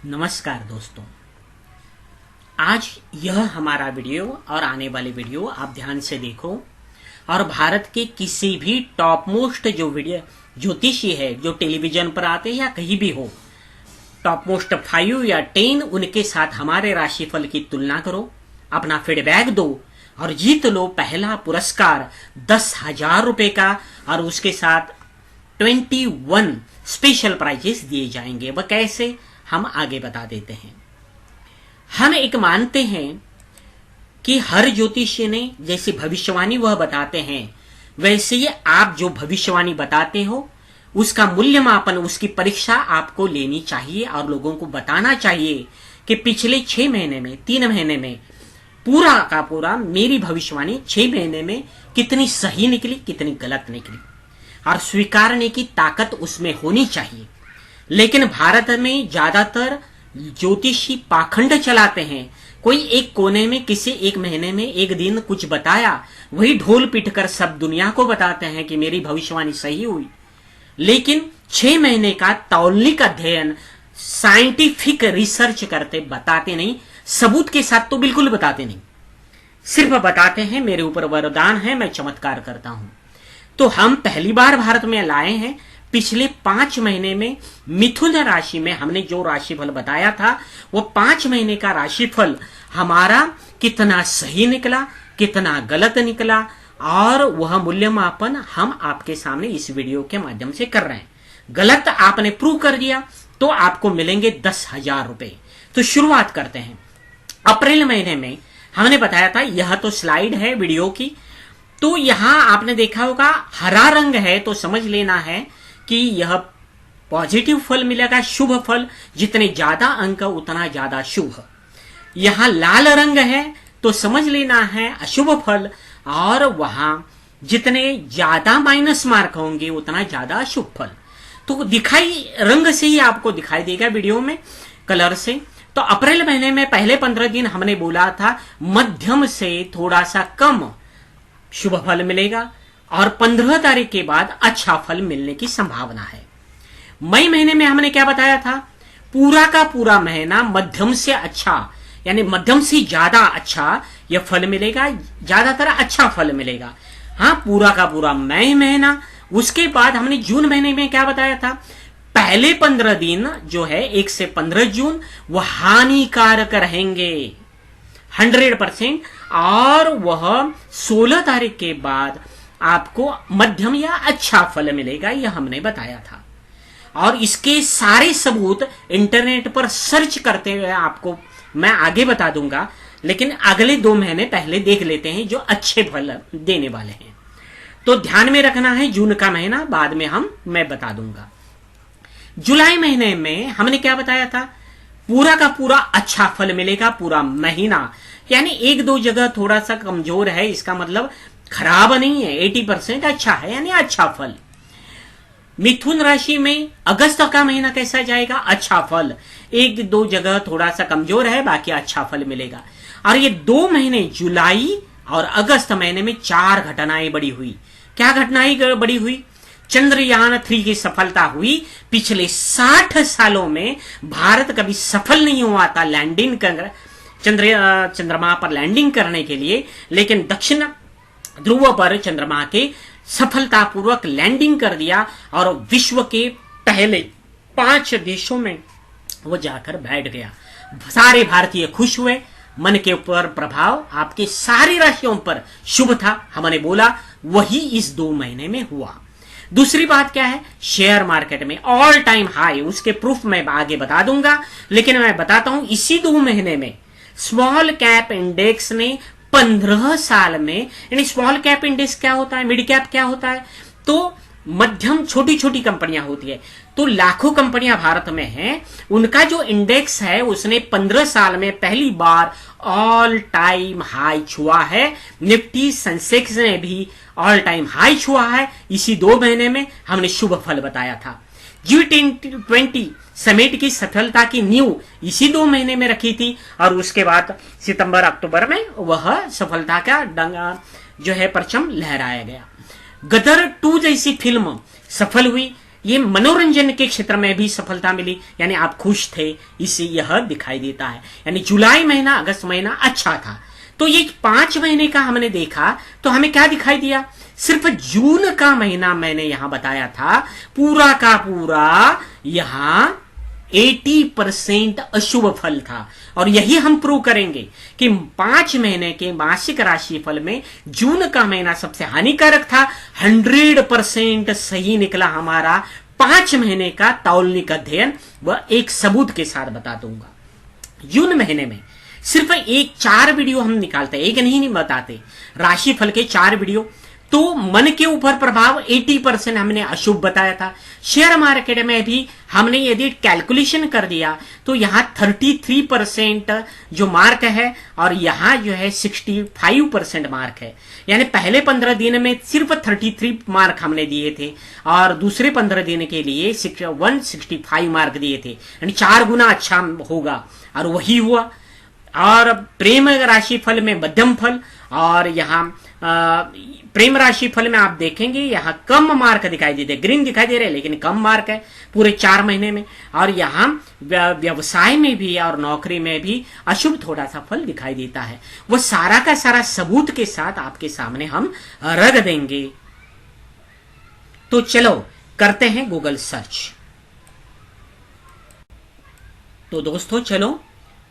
नमस्कार दोस्तों, आज यह हमारा वीडियो और आने वाले वीडियो आप ध्यान से देखो और भारत के किसी भी टॉप मोस्ट जो वीडियो ज्योतिषी है जो टेलीविजन पर आते हैं या कहीं भी हो, टॉप मोस्ट 5 या 10 उनके साथ हमारे राशिफल की तुलना करो, अपना फीडबैक दो और जीत लो पहला पुरस्कार 10,000 रुपए का और उसके साथ 21 स्पेशल प्राइजेस दिए जाएंगे। वह कैसे हम आगे बता देते हैं। हम एक मानते हैं कि हर ज्योतिषी ने जैसे भविष्यवाणी वह बताते हैं वैसे ही आप जो भविष्यवाणी बताते हो उसका मूल्यमापन, उसकी परीक्षा आपको लेनी चाहिए और लोगों को बताना चाहिए कि पिछले 6 महीने में 3 महीने में पूरा का पूरा मेरी भविष्यवाणी 6 महीने में कितनी सही निकली, कितनी गलत निकली और स्वीकारने की ताकत उसमें होनी चाहिए। लेकिन भारत में ज्यादातर ज्योतिषी पाखंड चलाते हैं। कोई एक कोने में किसी एक महीने में एक दिन कुछ बताया, वही ढोल पीटकर सब दुनिया को बताते हैं कि मेरी भविष्यवाणी सही हुई। लेकिन 6 महीने का तौलिक अध्ययन, साइंटिफिक रिसर्च करते बताते नहीं, सबूत के साथ तो बिल्कुल बताते नहीं, सिर्फ बताते हैं मेरे ऊपर वरदान है, मैं चमत्कार करता हूं। तो हम पहली बार भारत में लाए हैं। पिछले 5 महीने में मिथुन राशि में हमने जो राशिफल बताया था वो 5 महीने का राशिफल हमारा कितना सही निकला, कितना गलत निकला और वह मूल्यमापन हम आपके सामने इस वीडियो के माध्यम से कर रहे हैं। गलत आपने प्रूव कर दिया तो आपको मिलेंगे 10,000 रुपए। तो शुरुआत करते हैं। अप्रैल महीने में हमने बताया था, यह तो स्लाइड है वीडियो की, तो यहां आपने देखा होगा हरा रंग है तो समझ लेना है कि यह पॉजिटिव फल मिलेगा, शुभ फल, जितने ज्यादा अंक उतना ज्यादा शुभ। यहां लाल रंग है तो समझ लेना है अशुभ फल और वहां जितने ज्यादा माइनस मार्क होंगे उतना ज्यादा अशुभ फल। तो दिखाई रंग से ही आपको दिखाई देगा वीडियो में, कलर से। तो अप्रैल महीने में पहले 15 दिन हमने बोला था मध्यम से थोड़ा सा कम शुभ फल मिलेगा और 15 तारीख के बाद अच्छा फल मिलने की संभावना है। मई महीने में हमने क्या बताया था, पूरा का पूरा महीना मध्यम से अच्छा, यानी मध्यम से ज्यादा अच्छा यह फल मिलेगा, ज्यादातर अच्छा फल मिलेगा। हाँ, पूरा का पूरा मई महीना। उसके बाद हमने जून महीने में क्या बताया था, पहले 15 दिन जो है 1 से 15 जून वह हानिकारक रहेंगे 100% और वह 16 तारीख के बाद आपको मध्यम या अच्छा फल मिलेगा, यह हमने बताया था। और इसके सारे सबूत इंटरनेट पर सर्च करते हुए आपको मैं आगे बता दूंगा, लेकिन अगले 2 महीने पहले देख लेते हैं जो अच्छे फल देने वाले हैं। तो ध्यान में रखना है, जून का महीना बाद में मैं बता दूंगा। जुलाई महीने में हमने क्या बताया था, पूरा का पूरा अच्छा फल मिलेगा पूरा महीना, यानी 1-2 जगह थोड़ा सा कमजोर है, इसका मतलब खराब नहीं है, 80% अच्छा है, यानी अच्छा फल। मिथुन राशि में अगस्त का महीना कैसा जाएगा, अच्छा फल, 1-2 जगह थोड़ा सा कमजोर है, बाकी अच्छा फल मिलेगा। और ये 2 महीने जुलाई और अगस्त महीने में 4 घटनाएं बड़ी हुई। क्या घटनाएं बड़ी हुई, चंद्रयान 3 की सफलता हुई। पिछले 60 सालों में भारत कभी सफल नहीं हुआ था लैंडिंग कर चंद्रमा पर लैंडिंग करने के लिए, लेकिन दक्षिण ध्रुव पर चंद्रमा के सफलतापूर्वक लैंडिंग कर दिया और विश्व के पहले 5 देशों में वो जाकर बैठ गया। सारे भारतीय खुश हुए। मन के ऊपर प्रभाव आपके सारी राशियों पर शुभ था, हमने बोला, वही इस 2 महीने में हुआ। दूसरी बात क्या है, शेयर मार्केट में ऑल टाइम हाई, उसके प्रूफ मैं आगे बता दूंगा, लेकिन मैं बताता हूं इसी 2 महीने में स्मॉल कैप इंडेक्स ने 15 साल में, यानी स्मॉल कैप इंडेक्स क्या होता है, मिड कैप क्या होता है, तो मध्यम छोटी छोटी कंपनियां होती है। तो लाखों कंपनियां भारत में हैं, उनका जो इंडेक्स है उसने 15 साल में पहली बार ऑल टाइम हाई छुआ है। निफ्टी सेंसेक्स ने भी ऑल टाइम हाई छुआ है। इसी 2 महीने में हमने शुभ फल बताया था। G20 समिट की सफलता की नींव इसी 2 महीने में रखी थी और उसके बाद सितंबर अक्टूबर में वह सफलता का डंगा जो है परचम लहराया गया। गदर 2 जैसी फिल्म सफल हुई, ये मनोरंजन के क्षेत्र में भी सफलता मिली, यानी आप खुश थे, इससे यह दिखाई देता है। यानी जुलाई महीना, अगस्त महीना अच्छा था। तो ये 5 महीने का हमने देखा तो हमें क्या दिखाई दिया? सिर्फ जून का महीना मैंने यहां बताया था, पूरा का पूरा यहां 80% अशुभ फल था। और यही हम प्रूव करेंगे कि 5 महीने के मासिक राशिफल में जून का महीना सबसे हानिकारक था। 100% सही निकला हमारा 5 महीने का तौलनिक अध्ययन, वह एक सबूत के साथ बता दूंगा। जून महीने में सिर्फ 4 वीडियो हम निकालते हैं, एक नहीं बताते, राशिफल के 4 वीडियो। तो मन के ऊपर प्रभाव 80% हमने अशुभ बताया था। शेयर मार्केट में भी हमने यदि कैलकुलेशन कर दिया तो यहां 33% जो मार्क है और यहां जो है 65% मार्क है। यानी पहले 15 दिन में सिर्फ 33 मार्क हमने दिए थे और दूसरे 15 दिन के लिए 165 मार्क दिए थे, यानी 4 गुना अच्छा होगा, और वही हुआ। और प्रेम राशि फल में मध्यम फल, और यहां प्रेम राशि फल में आप देखेंगे यहां कम मार्क दिखाई देते, ग्रीन दिखाई दे रहे हैं लेकिन कम मार्क है पूरे 4 महीने में। और यहां व्यवसाय में भी और नौकरी में भी अशुभ थोड़ा सा फल दिखाई देता है। वो सारा का सारा सबूत के साथ आपके सामने हम रख देंगे। तो चलो करते हैं गूगल सर्च। तो दोस्तों चलो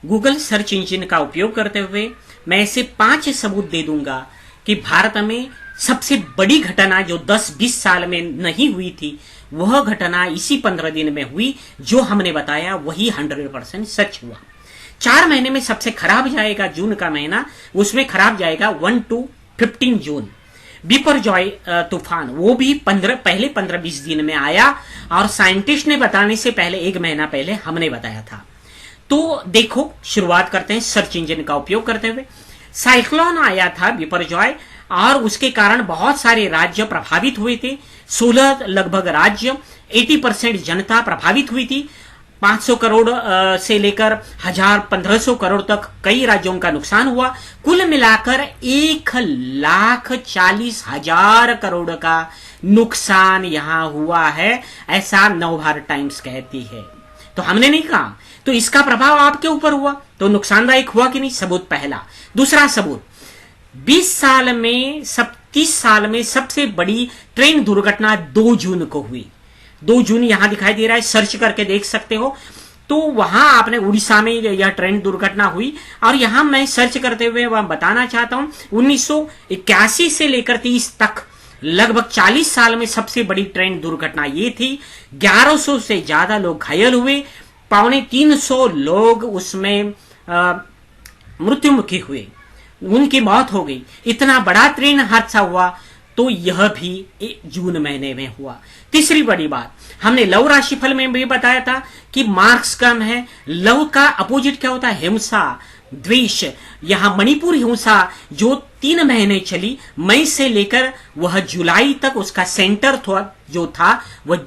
गूगल सर्च इंजन का उपयोग करते हुए मैं ऐसे 5 सबूत दे दूंगा कि भारत में सबसे बड़ी घटना जो 10-20 साल में नहीं हुई थी, वह घटना इसी 15 दिन में हुई। जो हमने बताया वही 100% सच हुआ। 4 महीने में सबसे खराब जाएगा जून का महीना, उसमें खराब जाएगा 1 to 15 जून। बिपरजॉय तूफान वो भी पहले 15-20 दिन में आया, और साइंटिस्ट ने बताने से पहले 1 महीना पहले हमने बताया था। तो देखो शुरुआत करते हैं सर्च इंजन का उपयोग करते हुए। साइक्लोन आया था बिपरजॉय, और उसके कारण बहुत सारे राज्य प्रभावित हुए थे। 16 लगभग राज्य, 80% जनता प्रभावित हुई थी। 500 करोड़ से लेकर 1000-1500 करोड़ तक कई राज्यों का नुकसान हुआ। कुल मिलाकर 1,40,000 करोड़ का नुकसान यहां हुआ है, ऐसा नवभारत टाइम्स कहती है। तो हमने नहीं कहा, तो इसका प्रभाव आपके ऊपर हुआ तो नुकसानदायक हुआ कि नहीं? सबूत पहला। दूसरा सबूत, 30 साल में सबसे बड़ी ट्रेन दुर्घटना 2 जून को हुई। 2 जून यहां दिखाई दे रहा है, सर्च करके देख सकते हो। तो वहां आपने उड़ीसा में यह ट्रेन दुर्घटना हुई, और यहां मैं सर्च करते हुए वह बताना चाहता हूं 1981 से लेकर 30 तक लगभग 40 साल में सबसे बड़ी ट्रेन दुर्घटना ये थी। 1100 से ज्यादा लोग घायल हुए, 250 लोग उसमें मृत्युमुखी हुए, उनकी मौत हो गई। इतना बड़ा ट्रेन हादसा हुआ, तो यह भी जून महीने में हुआ। तीसरी बड़ी बात, हमने लव राशिफल में भी बताया था कि मार्क्स कम है। लव का अपोजिट क्या होता है? हिंसा, द्वेष। यहां मणिपुर हिंसा जो 3 महीने चली, मई से लेकर वह जुलाई तक, उसका सेंटर जो था वह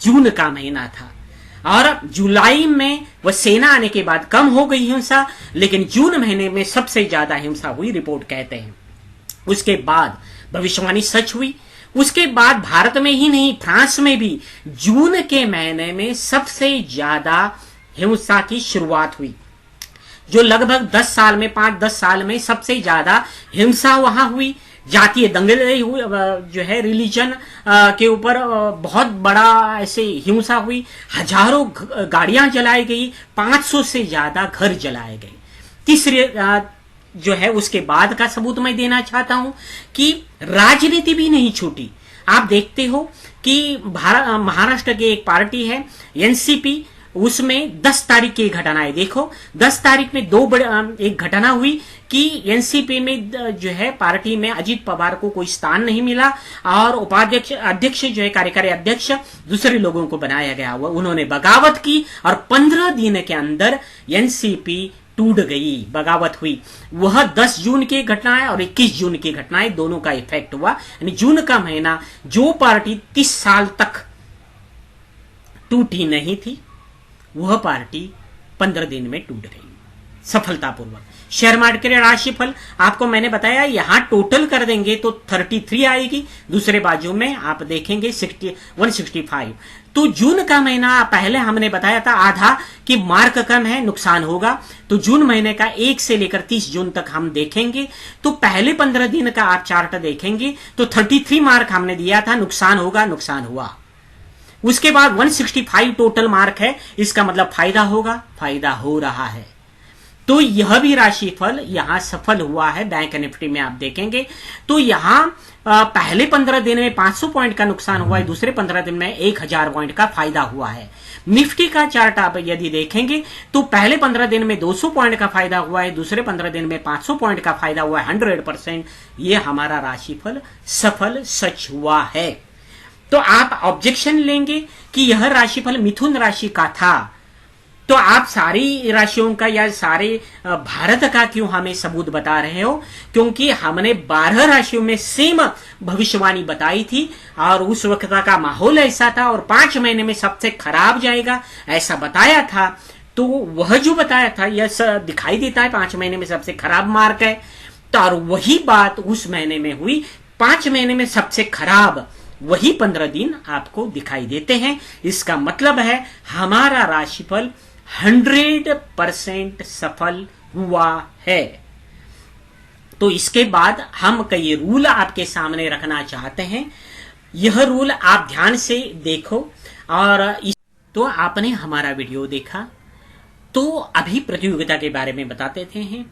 जून का महीना था। और जुलाई में वह सेना आने के बाद कम हो गई हिंसा, लेकिन जून महीने में सबसे ज्यादा हिंसा हुई, रिपोर्ट कहते हैं। उसके बाद भविष्यवाणी सच हुई। उसके बाद भारत में ही नहीं, फ्रांस में भी जून के महीने में सबसे ज्यादा हिंसा की शुरुआत हुई, जो लगभग 5-10 साल में सबसे ज्यादा हिंसा वहां हुई। जातीय दंगे जो है रिलीजन के ऊपर बहुत बड़ा ऐसे हिंसा हुई। हजारों गाड़ियां जलाई गई, 500 से ज्यादा घर जलाए गए। तीसरे जो है उसके बाद का सबूत मैं देना चाहता हूं कि राजनीति भी नहीं छूटी। आप देखते हो कि महाराष्ट्र की एक पार्टी है एनसीपी, उसमें 10 तारीख की घटना है। देखो 10 तारीख में एक घटना हुई कि एनसीपी में जो है पार्टी में अजीत पवार को कोई स्थान नहीं मिला, और अध्यक्ष जो है कार्यकारी अध्यक्ष दूसरे लोगों को बनाया गया हुआ। उन्होंने बगावत की और 15 दिन के अंदर एनसीपी टूट गई, बगावत हुई। वह 10 जून की घटना है और 21 जून की घटना है, दोनों का इफेक्ट हुआ। यानी जून का महीना जो पार्टी 30 साल तक टूटी नहीं थी, वह पार्टी 15 दिन में टूट गई। सफलतापूर्वक। शेयर मार्केट राशिफल आपको मैंने बताया, यहां टोटल कर देंगे तो 33 आएगी, दूसरे बाजू में आप देखेंगे 165। तो जून का महीना पहले हमने बताया था आधा कि मार्क कम है, नुकसान होगा। तो जून महीने का 1 से लेकर 30 जून तक हम देखेंगे। तो पहले 15 दिन का आप चार्ट देखेंगे तो 33 मार्क हमने दिया था, नुकसान होगा, नुकसान हुआ। उसके बाद 165 टोटल मार्क है, इसका मतलब फायदा होगा, फायदा हो रहा है। तो यह भी राशिफल यहां सफल हुआ है। बैंक निफ्टी में आप देखेंगे तो यहां पहले 15 दिन में 500 पॉइंट का नुकसान हुआ है, दूसरे 15 दिन में 1000 पॉइंट का फायदा हुआ है। निफ्टी का चार्ट आप यदि देखेंगे तो पहले 15 दिन में 200 पॉइंट का फायदा हुआ है, दूसरे 15 दिन में 500 पॉइंट का फायदा हुआ है। 100% ये हमारा राशिफल सफल सच हुआ है। तो आप ऑब्जेक्शन लेंगे कि यह राशिफल मिथुन राशि का था, तो आप सारी राशियों का या सारे भारत का क्यों हमें सबूत बता रहे हो? क्योंकि हमने 12 राशियों में सेम भविष्यवाणी बताई थी और उस वक्त का माहौल ऐसा था और 5 महीने में सबसे खराब जाएगा ऐसा बताया था। तो वह जो बताया था यह दिखाई देता है 5 महीने में सबसे खराब मार्क है। तो और वही बात उस महीने में हुई, 5 महीने में सबसे खराब वही 15 दिन आपको दिखाई देते हैं। इसका मतलब है हमारा राशिफल 100% सफल हुआ है। तो इसके बाद हम कई रूल आपके सामने रखना चाहते हैं। यह रूल आप ध्यान से देखो और तो आपने हमारा वीडियो देखा, तो अभी प्रतियोगिता के बारे में बताते थे हैं।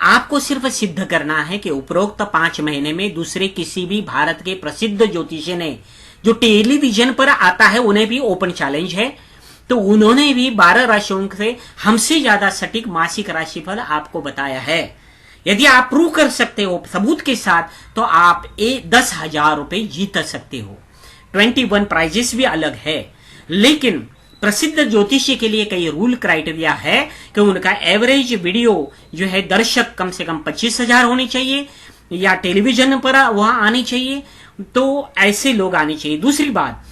आपको सिर्फ सिद्ध करना है कि उपरोक्त 5 महीने में दूसरे किसी भी भारत के प्रसिद्ध ज्योतिषी ने, जो टेलीविजन पर आता है, उन्हें भी ओपन चैलेंज है, तो उन्होंने भी 12 राशियों से हमसे ज्यादा सटीक मासिक राशिफल आपको बताया है। यदि आप प्रूव कर सकते हो सबूत के साथ तो आप 10,000 रुपए जीत सकते हो। 21 प्राइजेस भी अलग है, लेकिन प्रसिद्ध ज्योतिषी के लिए कई रूल क्राइटेरिया है कि उनका एवरेज वीडियो जो है दर्शक कम से कम 25,000 होनी चाहिए या टेलीविजन पर वहां आनी चाहिए, तो ऐसे लोग आने चाहिए। दूसरी बात,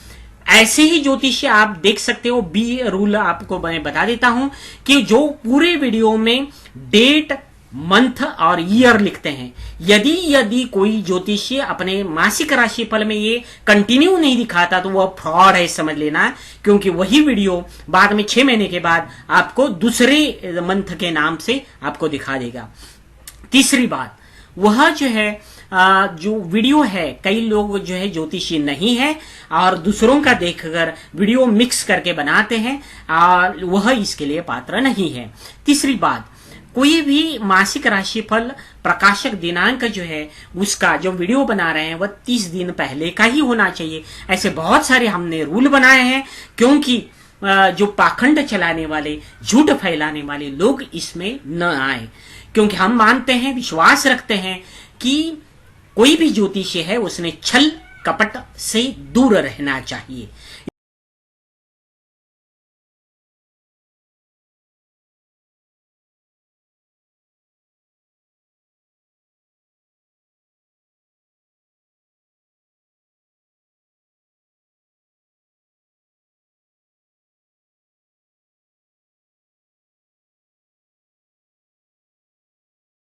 ऐसे ही ज्योतिषी आप देख सकते हो। बी रूल आपको मैं बता देता हूं कि जो पूरे वीडियो में डेट, मंथ और ईयर लिखते हैं। यदि कोई ज्योतिषी अपने मासिक राशिफल में ये कंटिन्यू नहीं दिखाता तो वह फ्रॉड है, समझ लेना। क्योंकि वही वीडियो बाद में 6 महीने के बाद आपको दूसरे मंथ के नाम से आपको दिखा देगा। तीसरी बात, वह जो है जो वीडियो है, कई लोग जो है ज्योतिषी नहीं है और दूसरों का देखकर वीडियो मिक्स करके बनाते हैं और वह इसके लिए पात्र नहीं है। तीसरी बात, कोई भी मासिक राशिफल प्रकाशक दिनांक जो है उसका जो वीडियो बना रहे हैं वह 30 दिन पहले का ही होना चाहिए। ऐसे बहुत सारे हमने रूल बनाए हैं, क्योंकि जो पाखंड चलाने वाले, झूठ फैलाने वाले लोग इसमें न आए। क्योंकि हम मानते हैं, विश्वास रखते हैं कि कोई भी ज्योतिषी है उसने छल कपट से दूर रहना चाहिए।